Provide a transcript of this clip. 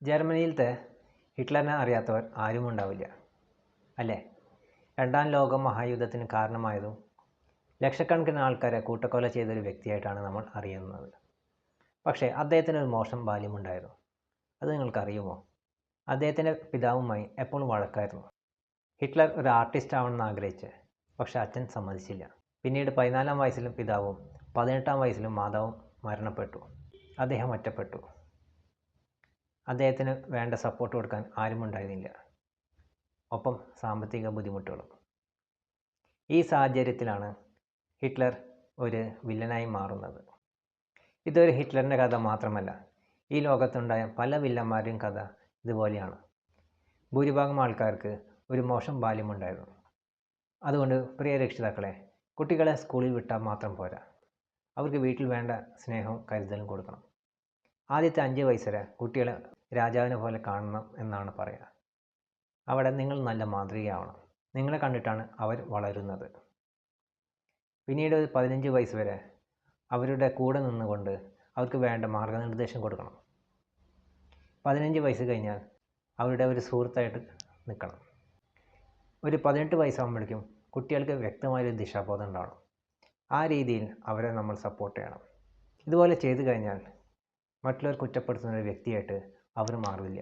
ജർമ്മനിയിലത്തെ ഹിറ്റ്ലറിനെ അറിയാത്തവർ ആരും ഉണ്ടാവില്ല, അല്ലേ? രണ്ടാം ലോക മഹായുദ്ധത്തിന് കാരണമായതും ലക്ഷക്കണക്കിന് ആൾക്കാരെ കൂട്ടക്കൊല ചെയ്തൊരു വ്യക്തിയായിട്ടാണ് നമ്മൾ അറിയുന്നത്. പക്ഷേ അദ്ദേഹത്തിന് ഒരു മോശം ബാല്യമുണ്ടായിരുന്നു. അത് നിങ്ങൾക്കറിയുമോ? അദ്ദേഹത്തിൻ്റെ പിതാവുമായി എപ്പോഴും വഴക്കായിരുന്നു. ഹിറ്റ്ലർ ഒരു ആർട്ടിസ്റ്റ് ആവണമെന്ന് ആഗ്രഹിച്ച്, പക്ഷേ അച്ഛൻ സമ്മതിച്ചില്ല. പിന്നീട് 14-ാം വയസ്സിലും പിതാവും 18-ാം വയസ്സിലും മാതാവും മരണപ്പെട്ടു. അദ്ദേഹം ഒറ്റപ്പെട്ടു. അദ്ദേഹത്തിന് വേണ്ട സപ്പോർട്ട് കൊടുക്കാൻ ആരുമുണ്ടായിരുന്നില്ല. ഒപ്പം സാമ്പത്തിക ബുദ്ധിമുട്ടുകളും. ഈ സാഹചര്യത്തിലാണ് ഹിറ്റ്ലർ ഒരു വില്ലനായി മാറുന്നത്. ഇതൊരു ഹിറ്റ്ലറിൻ്റെ കഥ മാത്രമല്ല, ഈ ലോകത്തുണ്ടായ പല വില്ലന്മാരുടെയും കഥ ഇതുപോലെയാണ്. ഭൂരിഭാഗം ആൾക്കാർക്ക് ഒരു മോശം ബാല്യമുണ്ടായിരുന്നു. അതുകൊണ്ട് പ്രിയ രക്ഷിതാക്കളെ, കുട്ടികളെ സ്കൂളിൽ വിട്ടാൽ മാത്രം പോരാ, അവർക്ക് വീട്ടിൽ വേണ്ട സ്നേഹവും കരുതലും കൊടുക്കണം. ആദ്യത്തെ 5 വയസ്സ് വരെ കുട്ടികളെ രാജാവിനെ പോലെ കാണണം എന്നാണ് പറയുക. അവിടെ നിങ്ങൾ നല്ല മാതൃകയാവണം. നിങ്ങളെ കണ്ടിട്ടാണ് അവർ വളരുന്നത്. പിന്നീട് 15 വയസ്സ് വരെ അവരുടെ കൂടെ നിന്നുകൊണ്ട് അവർക്ക് വേണ്ട മാർഗനിർദ്ദേശം കൊടുക്കണം. 15 വയസ്സ് കഴിഞ്ഞാൽ അവരുടെ ഒരു സുഹൃത്തായിട്ട് നിൽക്കണം. ഒരു 18 വയസ്സാകുമ്പോഴേക്കും കുട്ടികൾക്ക് വ്യക്തമായൊരു ദിശാബോധം ഉണ്ടാവണം. ആ രീതിയിൽ അവരെ നമ്മൾ സപ്പോർട്ട് ചെയ്യണം. ഇതുപോലെ ചെയ്തു കഴിഞ്ഞാൽ മറ്റുള്ളവർ കുറ്റപ്പെടുത്തുന്ന ഒരു വ്യക്തിയായിട്ട് അവർ മാറില്ല.